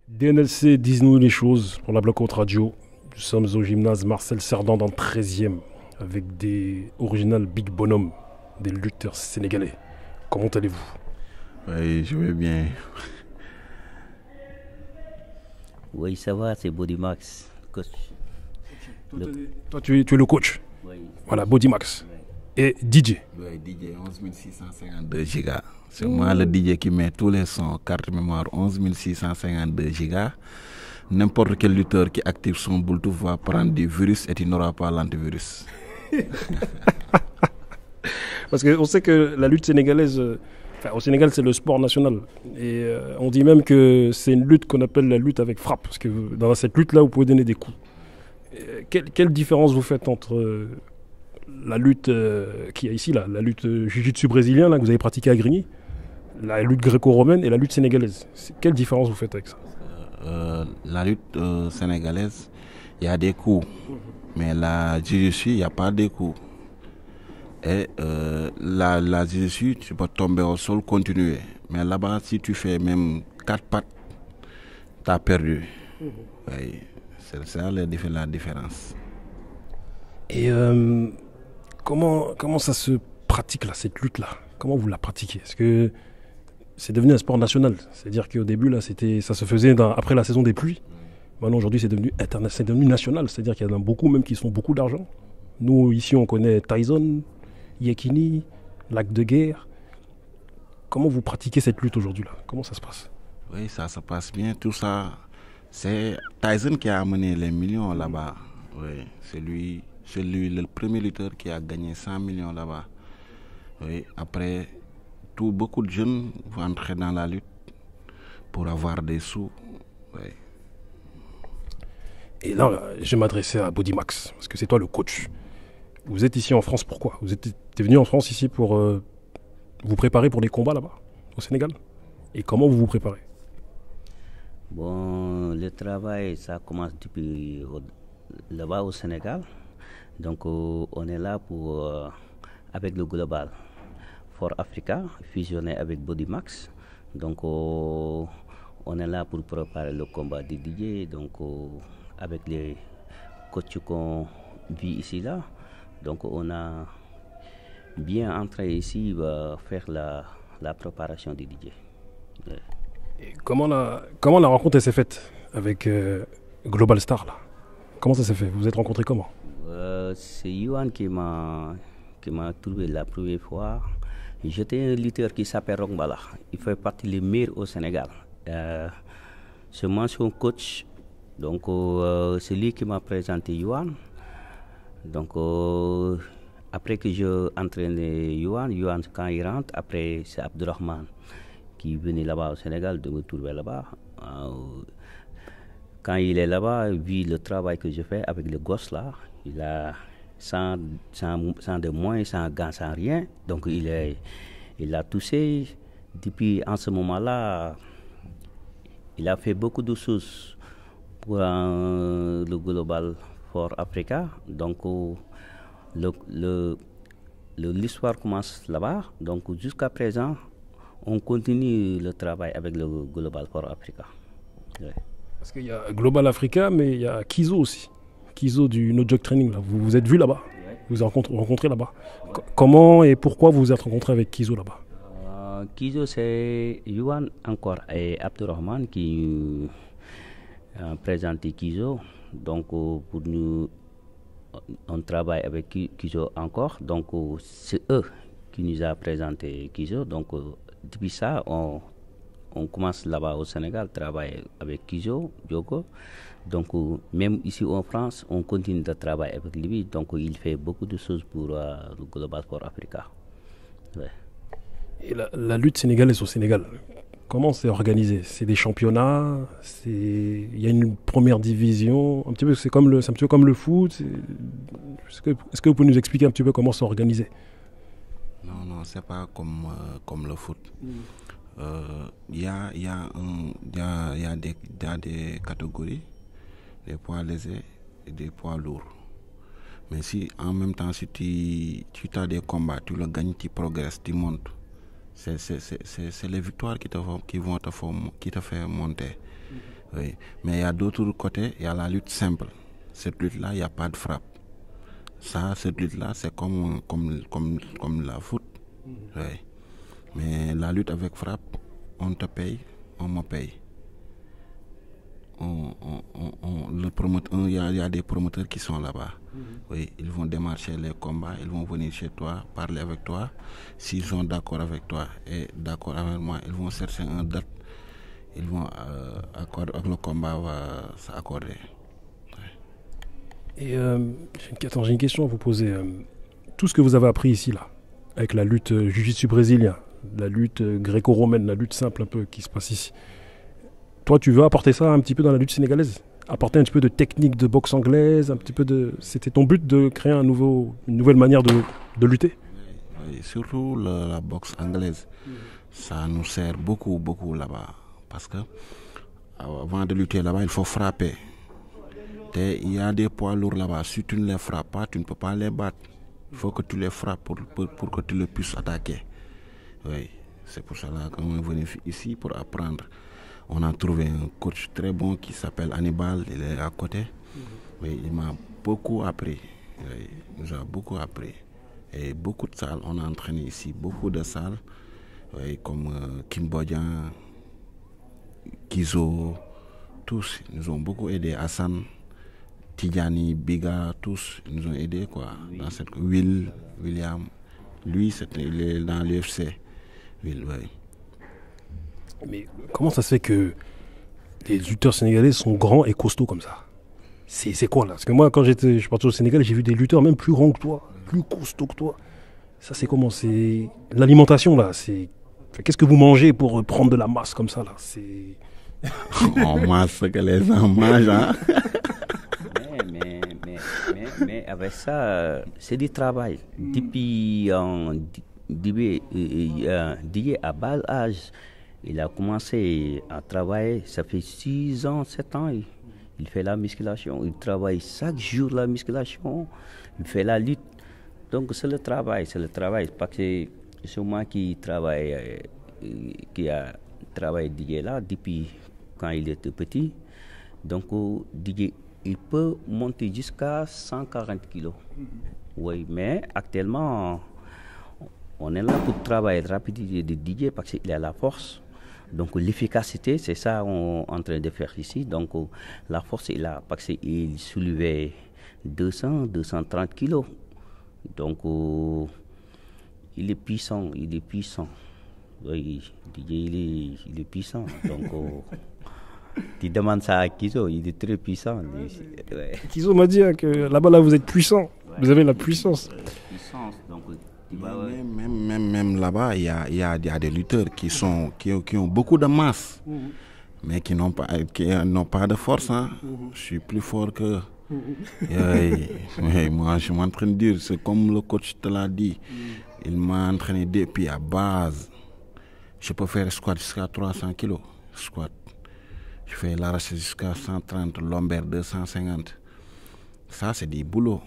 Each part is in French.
DNLC, dis-nous les choses pour la Bloc Haute Radio. Nous sommes au gymnase Marcel Cerdan dans le 13e avec des original Big Bonhomme, des lutteurs sénégalais. Comment allez-vous? Oui, je vais bien. Oui, ça va, c'est Bodymax, coach. Toi, tu es le coach. Oui. Voilà, Bodymax. Et DJ. Oui, DJ 11652 gigas. C'est moi le DJ qui met tous les sons, carte mémoire 11652 gigas. N'importe quel lutteur qui active son Bluetooth va prendre du virus et il n'aura pas l'antivirus. Parce qu'on sait que la lutte sénégalaise, au Sénégal, c'est le sport national. Et on dit même que c'est une lutte qu'on appelle la lutte avec frappe. Parce que dans cette lutte-là, vous pouvez donner des coups. Quelle différence vous faites entre la lutte qu'il y a ici, là, la lutte jiu-jitsu brésilien là, que vous avez pratiqué à Grigny, la lutte gréco-romaine et la lutte sénégalaise? Quelle différence vous faites avec ça? La lutte sénégalaise, il y a des coups. Mais la jiu-jitsu, il n'y a pas de coups. Et la jiu-jitsu, tu peux tomber au sol, continuer. Mais là-bas, si tu fais même 4 pattes, tu as perdu. Oui, c'est ça la différence. Et comment ça se pratique, là, cette lutte-là? Comment vous la pratiquez? Est-ce que c'est devenu un sport national? C'est-à-dire qu'au début, là, ça se faisait après la saison des pluies. Maintenant, aujourd'hui, c'est devenu national. C'est-à-dire qu'il y en a beaucoup même qui se font beaucoup d'argent. Nous, ici, on connaît Tyson, Yekini, Lac de Guerre. Comment vous pratiquez cette lutte aujourd'hui, là? Comment ça se passe? Oui, ça se passe bien. Tout ça, c'est Tyson qui a amené les millions là-bas. Oui, c'est lui le premier lutteur qui a gagné 100 millions là-bas. Oui, après, beaucoup de jeunes vont entrer dans la lutte pour avoir des sous. Oui. Et là, je vais m'adresser à Bodymax, parce que c'est toi le coach. Vous êtes ici en France, pourquoi? Vous êtes venu en France ici pour vous préparer pour les combats là-bas, au Sénégal? Et comment vous vous préparez? Bon, le travail, ça commence depuis là-bas au Sénégal. Donc, on est là avec le Global for Africa, fusionné avec Bodymax. Donc, on est là pour préparer le combat des DJ. Donc, avec les coachs qu'on vit ici là. Donc on a bien entré ici faire la préparation des DJ. Ouais. Et comment la rencontre s'est faite avec Global Star là? Comment ça s'est fait? Vous vous êtes rencontrés comment? C'est Yuan qui m'a trouvé la première fois. J'étais un lutteur qui s'appelle Rongbala. Il fait partie des meilleurs au Sénégal. C'est moi son coach. Donc c'est lui qui m'a présenté Yuan. Donc après que je entraîné Yuan quand il rentre, après c'est Abdurrahman qui venait là-bas au Sénégal de me trouver là-bas. Quand il est là-bas, vu le travail que je fais avec les gosses là, il a sans de moyens, sans gants, sans rien. Donc il a touché. Depuis en ce moment-là, il a fait beaucoup de choses pour le Global for Africa. Donc l'histoire commence là-bas. Donc jusqu'à présent, on continue le travail avec le Global for Africa. Ouais. Parce qu'il y a Global Africa, mais il y a Kizo aussi. Kizo du No Joke Training. Là. Vous vous êtes vu là-bas? Ouais. Vous vous êtes rencontrés là-bas? Comment et pourquoi vous vous êtes rencontrés avec Kizo là-bas? Kizo, c'est Yuan encore et Abdurrahman qui présenté Kizo. Donc pour nous, on travaille avec Kizo encore. Donc c'est eux qui nous ont présenté Kizo. Donc depuis ça, on commence là-bas au Sénégal, travailler avec Kizo, Diogo. Donc même ici en France, on continue de travailler avec lui. Donc il fait beaucoup de choses pour le Global for Africa. Ouais. Et la lutte sénégalaise au Sénégal, comment c'est organisé? C'est des championnats, il y a une première division, un petit peu, c'est un petit peu comme le foot. Est-ce que vous pouvez nous expliquer un petit peu comment c'est organisé? Non, c'est pas comme le foot. Il y a des catégories, des poids légers et des poids lourds. Mais si en même temps, si tu as des combats, tu le gagnes, tu progresses, tu montes. C'est les victoires qui te font monter. Oui. Mais il y a d'autres côtés, il y a la lutte simple. Cette lutte-là, il n'y a pas de frappe. Ça, cette lutte-là, c'est comme la foot. Oui. Mais la lutte avec frappe, on te paye, on me paye. Le promoteur, il y a des promoteurs qui sont là-bas. Oui, ils vont démarcher les combats, ils vont venir chez toi, parler avec toi. S'ils sont d'accord avec toi et d'accord avec moi, ils vont chercher une date. Ils vont accorder, le combat va s'accorder. Et j'ai une question à vous poser. Tout ce que vous avez appris ici, là, avec la lutte jiu-jitsu brésilien, la lutte gréco-romaine, la lutte simple un peu qui se passe ici, toi, tu veux apporter ça un petit peu dans la lutte sénégalaise? Apporter un petit peu de technique de boxe anglaise, un petit peu de... C'était ton but de créer une nouvelle manière de lutter? Oui, surtout la boxe anglaise. Ça nous sert beaucoup, beaucoup là-bas. Parce que avant de lutter là-bas, il faut frapper. Il y a des poids lourds là-bas. Si tu ne les frappes pas, tu ne peux pas les battre. Il faut que tu les frappes pour que tu les puisses attaquer. Oui, c'est pour cela qu'on est venu ici pour apprendre. On a trouvé un coach très bon qui s'appelle Hannibal, il est à côté. Oui, il m'a beaucoup appris. Oui, il nous a beaucoup appris. Et beaucoup de salles, on a entraîné ici, beaucoup de salles, oui, comme Kim Bodjan, Kizo, tous ils nous ont beaucoup aidé. Hassan, Tidjani, Biga, tous ils nous ont aidés quoi. Oui. Dans cette William, lui il est dans l'UFC. Oui. Mais comment ça se fait que les lutteurs sénégalais sont grands et costauds comme ça? C'est quoi là? Parce que moi, quand je suis parti au Sénégal, j'ai vu des lutteurs même plus grands que toi, plus costauds que toi. Ça, c'est comment? C'est l'alimentation là. Qu'est-ce que vous mangez pour prendre de la masse comme ça là? On mange ce que les gens mangent, hein? Mais avec ça, c'est du travail. Depuis Didier à bas âge, il a commencé à travailler, ça fait 6 ans, 7 ans, il fait la musculation, il travaille chaque jour la musculation, il fait la lutte. Donc c'est le travail, parce que c'est moi qui a travaillé Didier là depuis quand il était petit. Donc Didier, il peut monter jusqu'à 140 kilos. Oui, mais actuellement, on est là pour travailler la rapidité de Didier parce qu'il a la force. Donc l'efficacité, c'est ça qu'on est en train de faire ici. Donc la force est là parce qu'il soulevait 230 kilos. Donc il est puissant. Oui, Didier, il est puissant. Donc tu demandes ça à Kizo, il est très puissant. Ouais. Kizo m'a dit que là-bas, là, vous êtes puissant. Ouais. Vous avez la puissance. Donc, même là-bas, il y a des lutteurs qui ont beaucoup de masse, mais qui n'ont pas de force. Hein. Je suis plus fort que... moi, je suis en train de dire, c'est comme le coach te l'a dit. Il m'a entraîné depuis à base. Je peux faire squat jusqu'à 300 kilos. Squat. Je fais l'arraché jusqu'à 130, lombaire 250. Ça, c'est du boulot.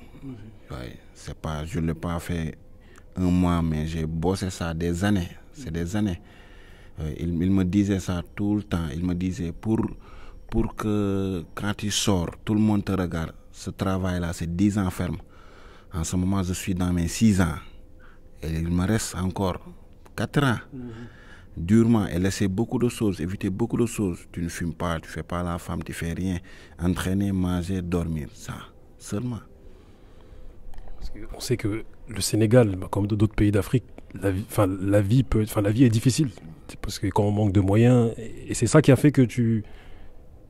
C'est pas, je ne l'ai pas fait un mois, mais j'ai bossé ça des années. C'est des années. Il me disait ça tout le temps. Il me disait, pour que quand tu sors, tout le monde te regarde. Ce travail-là, c'est 10 ans ferme. En ce moment, je suis dans mes 6 ans. Et il me reste encore 4 ans. Durement, et laisser beaucoup de choses, éviter beaucoup de choses. Tu ne fumes pas, tu ne fais pas la femme, tu ne fais rien. Entraîner, manger, dormir, ça, seulement. Parce on sait que le Sénégal, comme d'autres pays d'Afrique, la vie est difficile. Parce que quand on manque de moyens, et c'est ça qui a fait que tu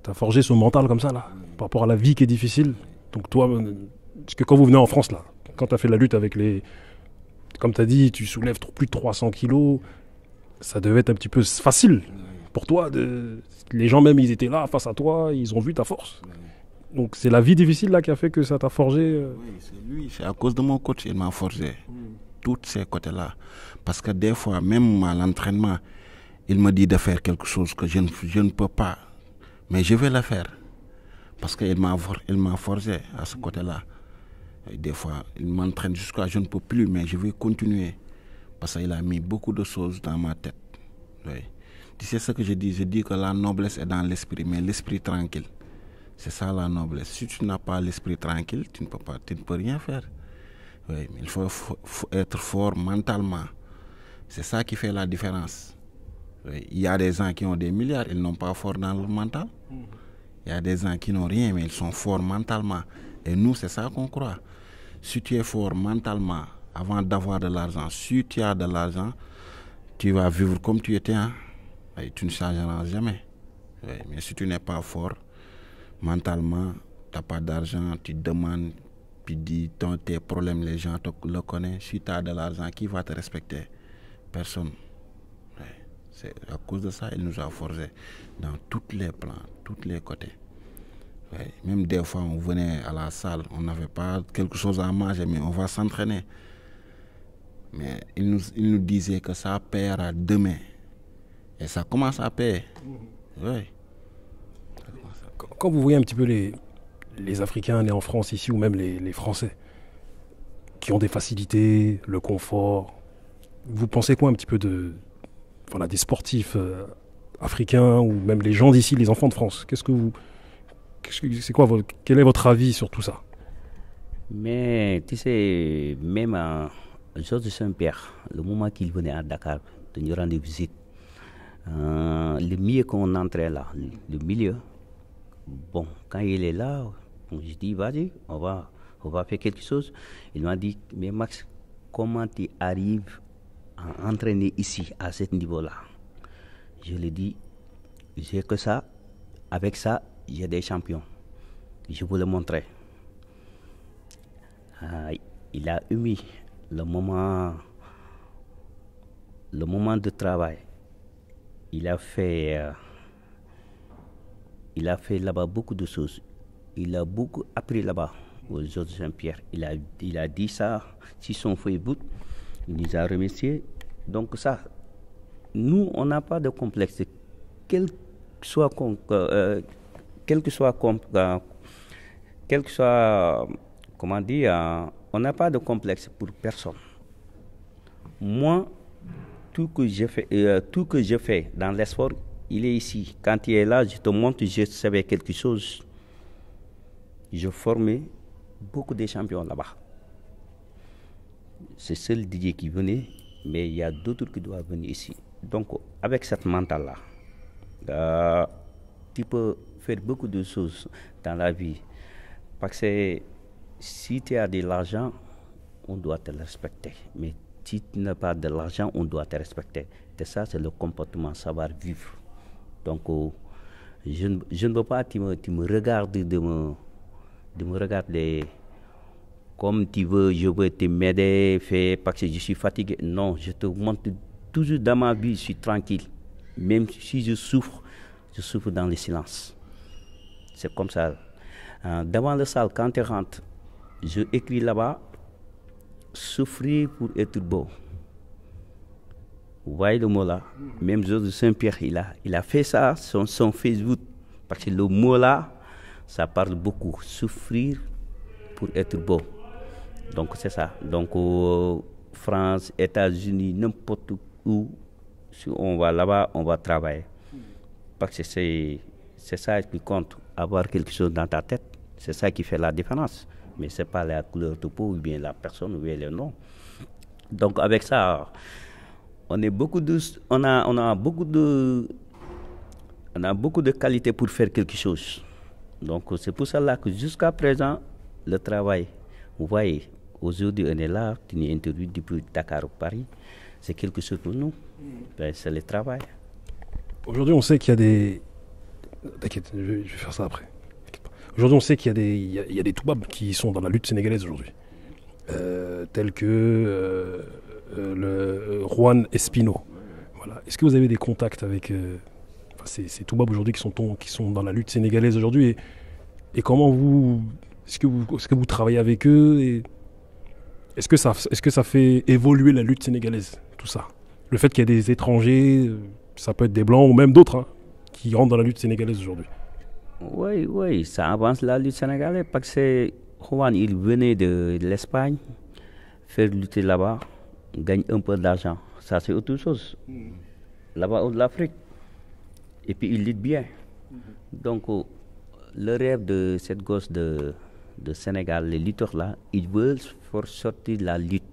as forgé ce mental comme ça, là, par rapport à la vie qui est difficile. Donc toi, parce que quand vous venez en France, là, quand tu as fait la lutte avec les... Comme tu as dit, tu soulèves plus de 300 kilos, ça devait être un petit peu facile pour toi. Les gens même, ils étaient là face à toi, ils ont vu ta force. Donc c'est la vie difficile là qui a fait que ça t'a forgé. Oui, c'est lui, c'est à cause de mon coach, il m'a forgé. Tous ces côtés-là. Parce que des fois, même à l'entraînement, il me dit de faire quelque chose que je ne peux pas. Mais je vais le faire. Parce qu'il m'a forgé à ce côté-là. Et des fois, il m'entraîne jusqu'à je ne peux plus, mais je vais continuer. Parce qu'il a mis beaucoup de choses dans ma tête. Oui. Tu sais ce que je dis? Je dis que la noblesse est dans l'esprit, mais l'esprit tranquille. C'est ça la noblesse. Si tu n'as pas l'esprit tranquille, tu ne peux rien faire. Oui, mais il faut être fort mentalement. C'est ça qui fait la différence. Oui, il y a des gens qui ont des milliards, ils n'ont pas fort dans le mental. Il y a des gens qui n'ont rien, mais ils sont forts mentalement. Et nous, c'est ça qu'on croit. Si tu es fort mentalement, avant d'avoir de l'argent, si tu as de l'argent, tu vas vivre comme tu étais. Hein? Et tu ne changeras jamais. Oui, mais si tu n'es pas fort mentalement, tu n'as pas d'argent, tu demandes, tu dis tes problèmes, les gens le connaissent. Si tu as de l'argent, qui va te respecter? Personne. Oui. C'est à cause de ça, il nous a forgés dans tous les plans, tous les côtés. Oui. Même des fois, on venait à la salle, on n'avait pas quelque chose à manger, mais on va s'entraîner. Mais il nous disait que ça paiera demain. Et ça commence à payer. Oui. Quand vous voyez un petit peu les Africains nés en France ici, ou même les Français, qui ont des facilités, le confort, vous pensez quoi un petit peu des sportifs africains, ou même les gens d'ici, les enfants de France? Quel est votre avis sur tout ça? Mais tu sais, même Georges Saint-Pierre, le moment qu'il venait à Dakar, de nous rendre visite, le milieu qu'on entrait là, le milieu, bon, quand il est là, je dis, vas-y, on va faire quelque chose. Il m'a dit, mais Max, comment tu arrives à entraîner ici, à ce niveau-là? Je lui ai dit, j'ai que ça, avec ça, j'ai des champions. Je vous le montrer. Il a eu le moment de travail. Il a fait là-bas beaucoup de choses. Il a beaucoup appris là-bas aux Georges Saint-Pierre. Il a dit ça sur son Facebook. Il nous a remercié. Donc ça, nous, on n'a pas de complexe. Quel que soit, comment dire, on n'a pas de complexe pour personne. Moi, tout que je fais dans l'espoir, il est ici. Quand il est là, je te montre, je savais quelque chose. Je formais beaucoup de champions là-bas. C'est seul Didier qui venait, mais il y a d'autres qui doivent venir ici. Donc, avec cette mental-là, tu peux faire beaucoup de choses dans la vie. Parce que si tu as de l'argent, on doit te respecter. Mais si tu n'as pas de l'argent, on doit te respecter. Et ça, c'est le comportement, savoir vivre. Donc, je ne veux pas que tu me regardes de me regarder comme tu veux, je veux te m'aider, parce que je suis fatigué. Non, je te montre toujours dans ma vie, je suis tranquille. Même si je souffre dans le silence. C'est comme ça. Devant la salle, quand tu rentres, je écris là-bas, souffrir pour être beau. Vous voyez le mot là? Même Georges Saint-Pierre, il a fait ça sur son Facebook. Parce que le mot là, ça parle beaucoup. Souffrir pour être beau. Donc c'est ça. Donc France, États-Unis, n'importe où, si on va là-bas, on va travailler. Parce que c'est ça qui compte. Avoir quelque chose dans ta tête, c'est ça qui fait la différence. Mais ce n'est pas la couleur de peau, ou bien la personne, ou bien le nom. Donc avec ça, on a beaucoup de qualités pour faire quelque chose. Donc c'est pour cela que jusqu'à présent, le travail, vous voyez, aujourd'hui on est là, tu nous interviews depuis Dakar ou Paris, c'est quelque chose pour nous. Ben, c'est le travail. Aujourd'hui, on sait qu'il y a des... T'inquiète, je vais faire ça après. Aujourd'hui, on sait qu'il y a des toubabs qui sont dans la lutte sénégalaise aujourd'hui. Tels que le Juan Espino. Voilà. Est-ce que vous avez des contacts avec ces toubabs aujourd'hui qui sont dans la lutte sénégalaise aujourd'hui et comment est-ce que vous travaillez avec eux et est-ce que ça fait évoluer la lutte sénégalaise, tout ça? Le fait qu'il y ait des étrangers, ça peut être des blancs ou même d'autres qui rentrent dans la lutte sénégalaise aujourd'hui. Oui, ça avance la lutte sénégalaise parce que Juan, il venait de l'Espagne, faire lutter là-bas, gagne un peu d'argent. Ça, c'est autre chose. Là-bas, de l'Afrique, Et puis il lutte bien. Donc le rêve de cette gosse de Sénégal, les lutteurs là, ils veulent faire sortir la lutte.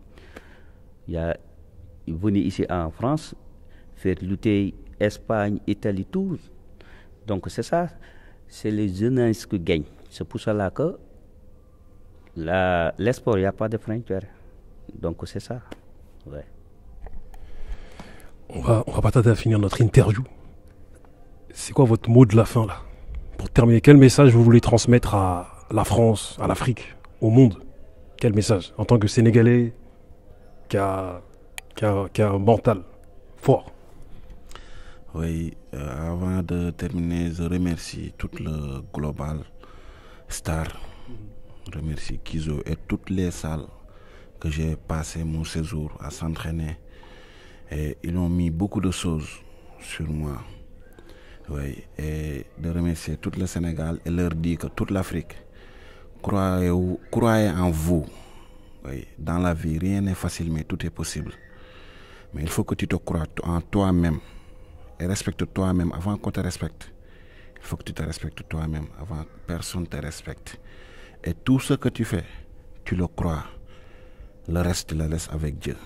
Ils venaient ici en France, faire lutter Espagne, Italie, tout. Donc c'est ça, c'est les jeunesses qui gagnent. C'est pour cela que l'esport, il n'y a pas de frontières. Donc c'est ça. Ouais. On va pas tarder à finir notre interview. C'est quoi votre mot de la fin là? Pour terminer, quel message vous voulez transmettre à la France, à l'Afrique, au monde? Quel message en tant que Sénégalais qui a un mental fort? Oui, avant de terminer, je remercie tout le Global Star. Je remercie Kizo et toutes les salles que j'ai passé mon séjour à s'entraîner. Et ils ont mis beaucoup de choses sur moi. Oui, et de remercier tout le Sénégal et leur dire que toute l'Afrique, croyez en vous. Oui, dans la vie, rien n'est facile, mais tout est possible. Mais il faut que tu te crois en toi-même et respecte toi-même avant qu'on te respecte. Il faut que tu te respectes toi-même avant que personne ne te respecte. Et tout ce que tu fais, tu le crois. Le reste, tu le laisses avec Dieu.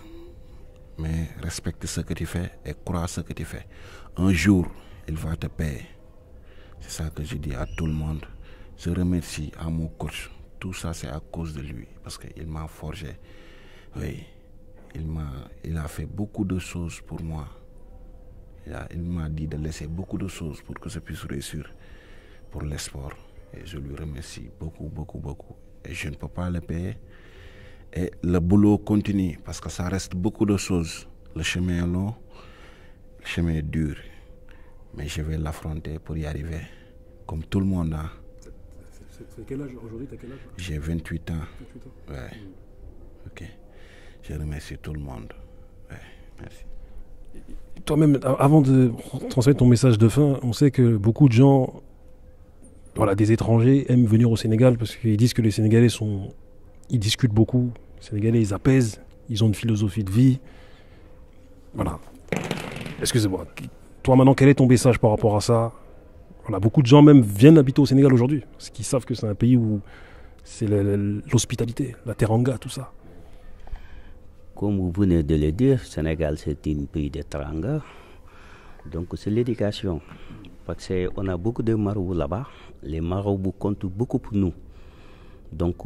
Mais respecte ce que tu fais et crois ce que tu fais. Un jour, il va te payer. C'est ça que je dis à tout le monde. Je remercie à mon coach. Tout ça, c'est à cause de lui. Parce qu'il m'a forgé. Oui. Il a fait beaucoup de choses pour moi. Il m'a dit de laisser beaucoup de choses pour que je puisse réussir pour le sport. Et je lui remercie beaucoup, beaucoup, beaucoup. Et je ne peux pas le payer. Et le boulot continue parce que ça reste beaucoup de choses. Le chemin est long, le chemin est dur. Mais je vais l'affronter pour y arriver. Comme tout le monde a. C'est quel âge aujourd'hui? T'as quel âge? J'ai 28 ans. 28 ans. Ouais. Ok. Je remercie tout le monde. Ouais. Merci. Toi-même, avant de transmettre ton message de fin, on sait que beaucoup de gens, voilà, des étrangers, aiment venir au Sénégal parce qu'ils disent que les Sénégalais ils discutent beaucoup. Les Sénégalais, ils apaisent. Ils ont une philosophie de vie. Voilà. Excusez-moi. Toi, maintenant, quel est ton message par rapport à ça? Voilà, beaucoup de gens même viennent habiter au Sénégal aujourd'hui parce qu'ils savent que c'est un pays où c'est l'hospitalité, la teranga, tout ça. Comme vous venez de le dire, Sénégal, c'est un pays de teranga. Donc, c'est l'éducation. Parce qu'on a beaucoup de marabouts là-bas. Les marabouts comptent beaucoup pour nous. Donc,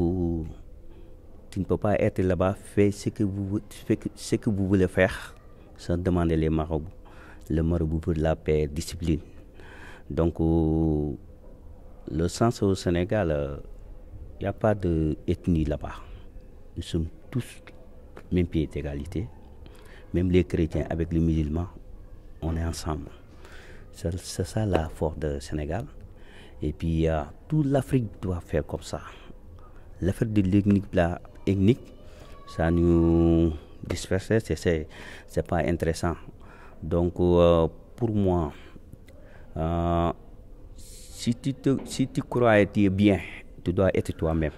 tu ne peux pas être là-bas, faire ce que vous voulez faire sans demander les marabouts. Le marabout pour la paix, discipline. Donc, le sens au Sénégal, il n'y a pas d'ethnie là-bas. Nous sommes tous même pied d'égalité. Même les chrétiens avec les musulmans, on est ensemble. C'est ça la force du Sénégal. Et puis, toute l'Afrique doit faire comme ça. L'affaire de l'ethnique, ça nous disperse, c'est pas intéressant. Donc, pour moi, si tu crois être bien, tu dois être toi-même.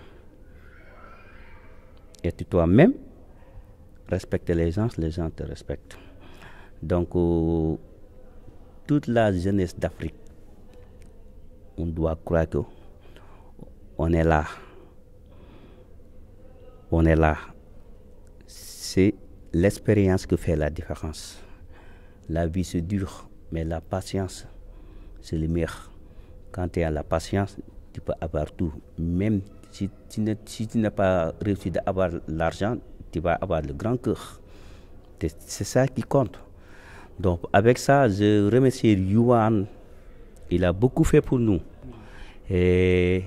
Être toi-même, respecter les gens te respectent. Donc, toute la jeunesse d'Afrique, on doit croire qu'on est là. On est là. C'est l'expérience qui fait la différence. La vie, c'est dur, mais la patience, c'est le meilleur. Quand tu as la patience, tu peux avoir tout. Même si tu n'as pas réussi à avoir l'argent, tu vas avoir le grand cœur. C'est ça qui compte. Donc, avec ça, je remercie Yuan. Il a beaucoup fait pour nous. Et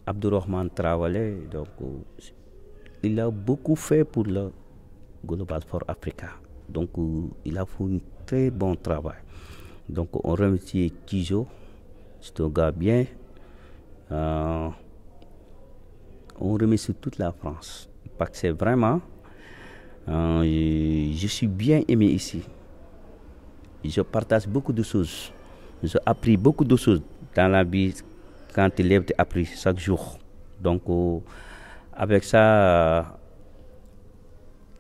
Abdourahmane Traoré, donc, il a beaucoup fait pour le Global Sport Africa. Donc, il a fait un très bon travail. Donc, on remercie Kijo, c'est un gars bien. On remercie toute la France. Parce que c'est vraiment, je suis bien aimé ici. Je partage beaucoup de choses. J'ai appris beaucoup de choses dans la vie. Quand tu lèves, tu apprends chaque jour. Donc, avec ça,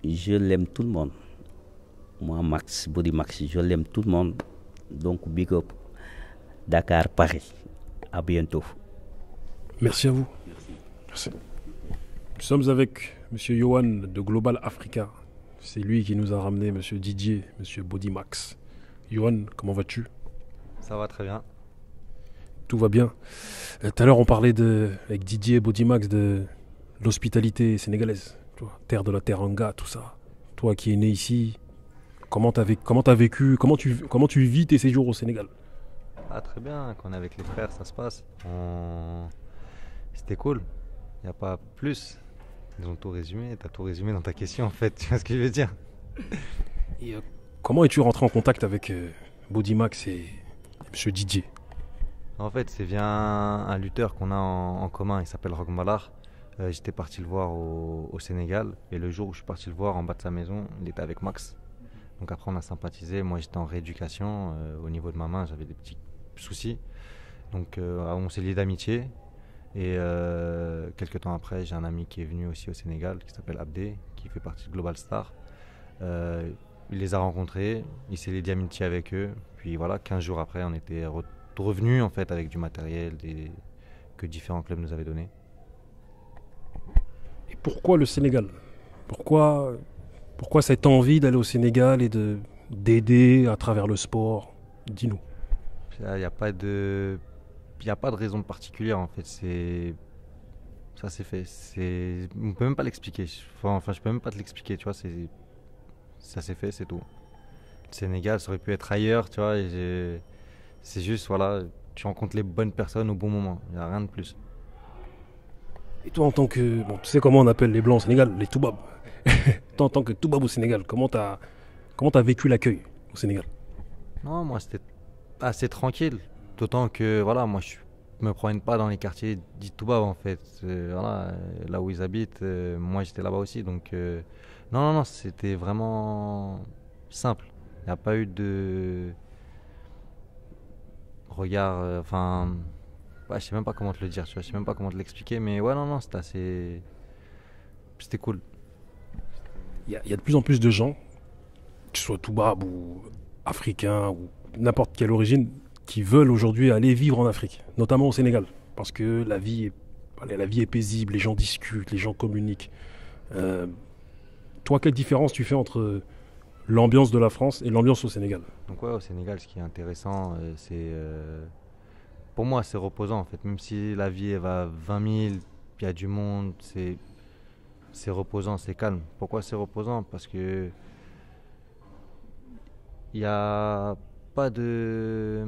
je l'aime tout le monde. Moi, Max, Body Max, je l'aime tout le monde. Donc, big up. Dakar, Paris. À bientôt. Merci à vous. Merci. Nous sommes avec M. Yohan de Global Africa. C'est lui qui nous a ramené M. Didier, M. Bodimax. Yohan, comment vas-tu? Ça va très bien. Tout va bien. Tout à l'heure, on parlait avec Didier et Bodimax de l'hospitalité sénégalaise. Tu vois, terre de la teranga, tout ça. Toi qui es né ici, comment t'as vécu, comment tu vis tes séjours au Sénégal? Ah, très bien, quand on est avec les frères, ça se passe. C'était cool. Il n'y a pas plus. Ils ont tout résumé. Tu as tout résumé dans ta question, en fait. Tu vois ce que je veux dire? Et, comment es-tu rentré en contact avec Bodimax et M. Didier? En fait, c'est via un lutteur qu'on a en commun. Il s'appelle Roch Malar. J'étais parti le voir au Sénégal. Et le jour où je suis parti le voir en bas de sa maison, il était avec Max. Donc après, on a sympathisé. Moi, j'étais en rééducation. Au niveau de ma main, j'avais des petits soucis. Donc on s'est liés d'amitié. Et quelques temps après, j'ai un ami qui est venu aussi au Sénégal, qui s'appelle Abdé, qui fait partie de Global Star. Il les a rencontrés, il s'est lié d'amitié avec eux. Puis voilà, 15 jours après, on était revenus en fait avec du matériel que différents clubs nous avaient donné. Et pourquoi le Sénégal? Pourquoi cette envie d'aller au Sénégal et d'aider à travers le sport? Dis-nous. Il n'y a pas de raison particulière en fait. Ça s'est fait. On peut même pas l'expliquer. Enfin, je peux même pas te l'expliquer. Tu vois, ça s'est fait, c'est tout. Le Sénégal, ça aurait pu être ailleurs, tu vois. C'est juste, voilà, tu rencontres les bonnes personnes au bon moment. Il n'y a rien de plus. Et toi, en tant que... Bon, tu sais comment on appelle les Blancs au Sénégal? Les Toubabs. Toi, en tant que Toubab au Sénégal, comment t'as vécu l'accueil au Sénégal? Non, moi, c'était assez tranquille. D'autant que, voilà, moi, je me promène pas dans les quartiers dits Toubab, en fait. Voilà, là où ils habitent, moi, j'étais là-bas aussi. Donc, non, c'était vraiment simple. Il n'y a pas eu de regard, enfin... Ouais, je sais même pas comment te le dire, tu vois, je sais même pas comment te l'expliquer, mais ouais, non, c'était cool. Il y a de plus en plus de gens, que ce soit Toubab ou africains ou n'importe quelle origine, qui veulent aujourd'hui aller vivre en Afrique, notamment au Sénégal, parce que la vie est paisible, les gens discutent, les gens communiquent. Toi, quelle différence tu fais entre l'ambiance de la France et l'ambiance au Sénégal? Donc ouais, au Sénégal, ce qui est intéressant, c'est... pour moi, c'est reposant en fait. Même si la vie elle va à 20 000, il y a du monde, c'est reposant, c'est calme. Pourquoi c'est reposant? Parce que il n'y a pas de...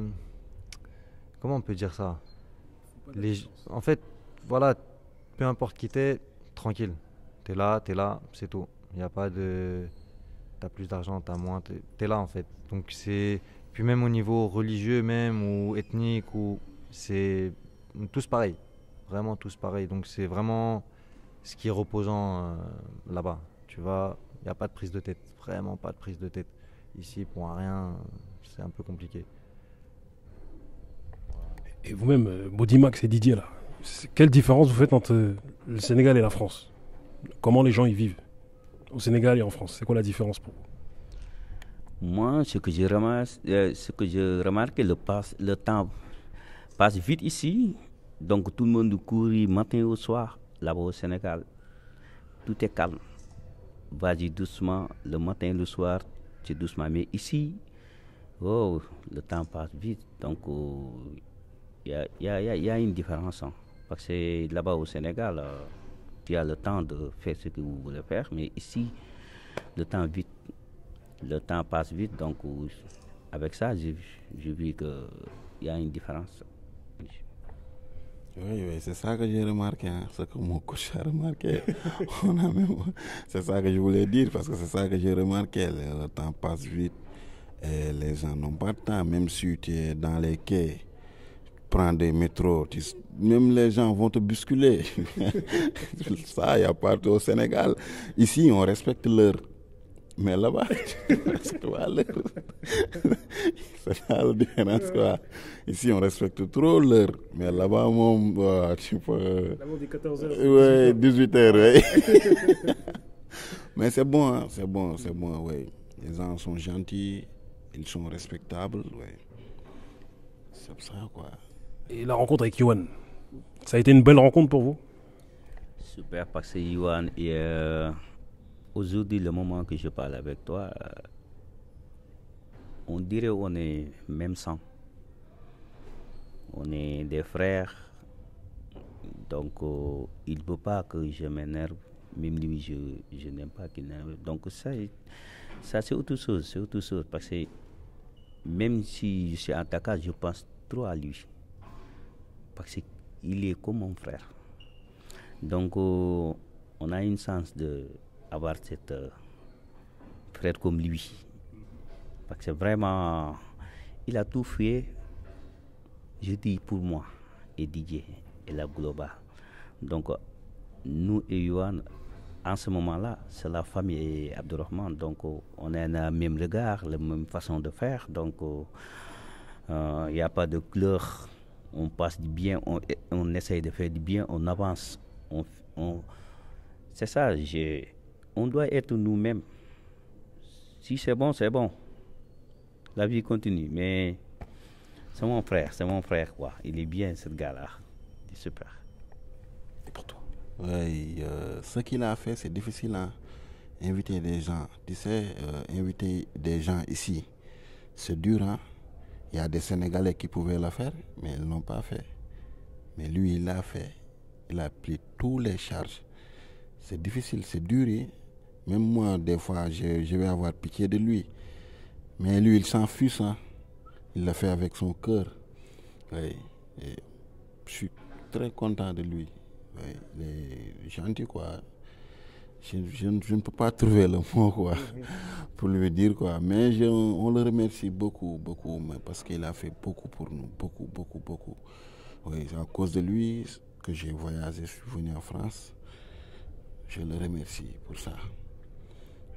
Comment on peut dire ça? En fait, voilà, peu importe qui t'es, tranquille. T'es là, c'est tout. Il n'y a pas de... T'as plus d'argent, t'as moins, t'es là en fait. Donc c'est... Puis même au niveau religieux même, ou ethnique, c'est tous pareil. Vraiment tous pareil. Donc c'est vraiment ce qui est reposant là-bas. Tu vois, il n'y a pas de prise de tête. Vraiment pas de prise de tête. Ici, pour rien, c'est un peu compliqué. Et vous-même, Bodimax et Didier, là, quelle différence vous faites entre le Sénégal et la France? Comment les gens y vivent au Sénégal et en France? C'est quoi la différence pour vous? Moi, ce que je remarque, le temps passe vite ici. Donc tout le monde court matin au soir, là-bas au Sénégal. Tout est calme. Vas-y doucement, le matin, le soir, c'est doucement. Mais ici, oh, le temps passe vite. Donc il y a une différence. Hein. Parce que là-bas au Sénégal, tu as le temps de faire ce que vous voulez faire. Mais ici, le temps passe vite. Donc avec ça, j'ai vu qu'il y a une différence. Oui, c'est ça que j'ai remarqué, hein, ce que mon coach a remarqué. C'est ça que je voulais dire, parce que c'est ça que j'ai remarqué. Le temps passe vite et les gens n'ont pas de temps. Même si tu es dans les quais, prends des métros, même les gens vont te bousculer. Ça, il n'y a pas au Sénégal. Ici, on respecte l'heure. Mais là-bas, tu ne respectes pas l'heure. C'est ça la différence, quoi. Ici, on respecte trop l'heure. Mais là-bas, tu peux... D'abord des 14h. Ouais, 18h, ouais. Mais c'est bon, hein, c'est bon, ouais. Les gens sont gentils, ils sont respectables, ouais. C'est ça, quoi. Et la rencontre avec Yohan, ça a été une belle rencontre pour vous? Super, parce que Yohan, aujourd'hui, le moment que je parle avec toi, on dirait qu'on est même sang. On est des frères. Donc, il ne veut pas que je m'énerve. Même lui, je n'aime pas qu'il m'énerve. Donc, ça c'est autre chose. C'est autre chose. Parce que même si je suis en Dakar, je pense trop à lui. Parce qu'il est comme mon frère. Donc, on a une chance d'avoir cet frère comme lui. Parce que vraiment, il a tout fait, je dis pour moi, et Didier, et la Global. Donc, nous et Yohan, en ce moment-là, c'est la famille Abdurrahman. Donc, on a le même regard, la même façon de faire. Donc, il n'y a pas de couleur. On passe du bien, on essaye de faire du bien, on avance. C'est ça, on doit être nous-mêmes. Si c'est bon, c'est bon. La vie continue, mais c'est mon frère, quoi. Il est bien, ce gars-là. Il est super. Et pour toi? Oui, ce qu'il a fait, c'est difficile, hein. Inviter des gens, tu sais, inviter des gens ici, c'est dur, hein. Il y a des Sénégalais qui pouvaient le faire, mais ils ne l'ont pas fait. Mais lui, il l'a fait. Il a pris tous les charges. C'est difficile, c'est dur, hein. Même moi, des fois, je vais avoir pitié de lui. Mais lui, il s'en fiche, hein. Il l'a fait avec son cœur. Oui. Et je suis très content de lui. Oui. Il est gentil, quoi. Je ne peux pas trouver le mot, quoi, pour lui dire, quoi. Mais on le remercie beaucoup, beaucoup, parce qu'il a fait beaucoup pour nous. Beaucoup, beaucoup, beaucoup. Oui, c'est à cause de lui que j'ai voyagé, je suis venu en France. Je le remercie pour ça.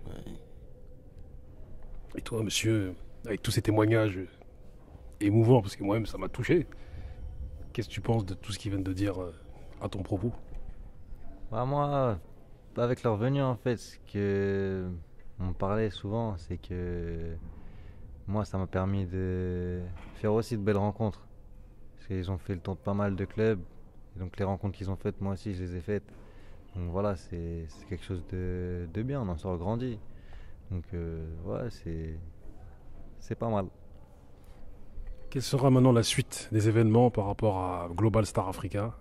Oui. Et toi, monsieur, avec tous ces témoignages émouvants, parce que moi-même, ça m'a touché, qu'est-ce que tu penses de tout ce qu'ils viennent de dire à ton propos? Bah, moi, avec leur venue, en fait, ce que on parlait souvent, c'est que moi, ça m'a permis de faire aussi de belles rencontres. Parce qu'ils ont fait le tour de pas mal de clubs. Et donc les rencontres qu'ils ont faites, moi aussi, je les ai faites. Donc voilà, c'est quelque chose de bien, on en sort grandi. Donc ouais, c'est pas mal. Quelle sera maintenant la suite des événements par rapport à Global Star Africa,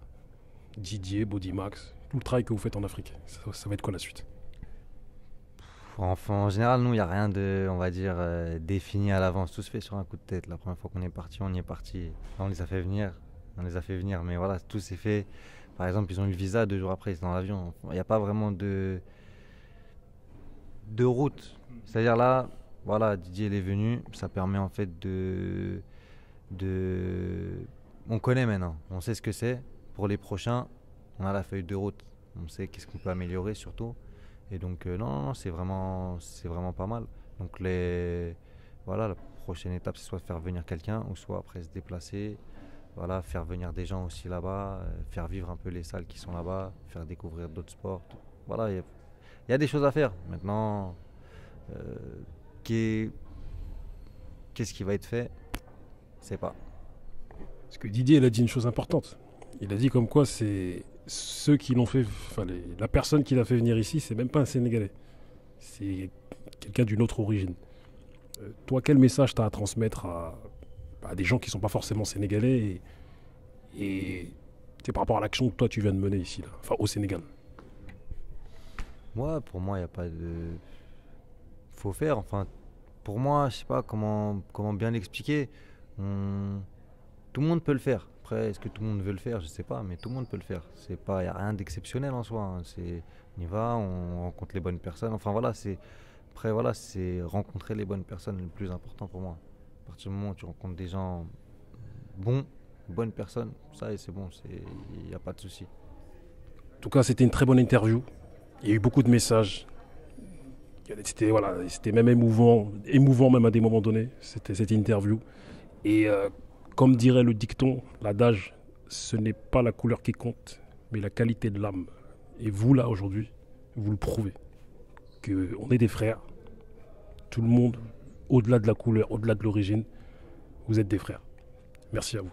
Didier, Bodimax, tout le travail que vous faites en Afrique? Ça va être quoi la suite? Enfin, en général, nous, il n'y a rien de, on va dire, défini à l'avance. Tout se fait sur un coup de tête. La première fois qu'on est parti, on y est parti. Là, on les a fait venir. Mais voilà, tout s'est fait. Par exemple, ils ont eu le visa 2 jours après, ils étaient dans l'avion. Il n'y a pas vraiment de route. C'est-à-dire là, voilà, Didier il est venu. Ça permet en fait on connaît maintenant. On sait ce que c'est. Pour les prochains, on a la feuille de route. On sait qu'est-ce qu'on peut améliorer surtout. Et donc, non, c'est vraiment pas mal. Donc, voilà, la prochaine étape, c'est soit faire venir quelqu'un ou soit après se déplacer. Voilà, faire venir des gens aussi là-bas, faire vivre un peu les salles qui sont là-bas, faire découvrir d'autres sports. Voilà, il y a des choses à faire. Maintenant, qu'est-ce qui va être fait? Je sais pas. Parce que Didier, il a dit une chose importante. Il a dit comme quoi c'est ceux qui l'ont fait, enfin la personne qui l'a fait venir ici, c'est même pas un Sénégalais. C'est quelqu'un d'une autre origine. Toi, quel message tu as à transmettre à des gens qui ne sont pas forcément sénégalais et c'est par rapport à l'action que toi tu viens de mener ici, là, enfin au Sénégal? Moi, pour moi, il n'y a pas de. Faut faire. Enfin, pour moi, je sais pas comment bien l'expliquer. Tout le monde peut le faire. Après, est-ce que tout le monde veut le faire? Je sais pas, mais tout le monde peut le faire. C'est pas, il y a rien d'exceptionnel en soi, hein. On y va, on rencontre les bonnes personnes. Enfin voilà, après voilà, c'est rencontrer les bonnes personnes le plus important pour moi. À partir du moment où tu rencontres des gens bons, bonnes personnes, ça et c'est bon, il n'y a pas de souci. En tout cas, c'était une très bonne interview. Il y a eu beaucoup de messages. C'était même émouvant même à des moments donnés, cette interview. Et comme dirait le dicton, l'adage, ce n'est pas la couleur qui compte, mais la qualité de l'âme. Et vous, là, aujourd'hui, vous le prouvez. Qu'on est des frères. Tout le monde, au-delà de la couleur, au-delà de l'origine, vous êtes des frères. Merci à vous.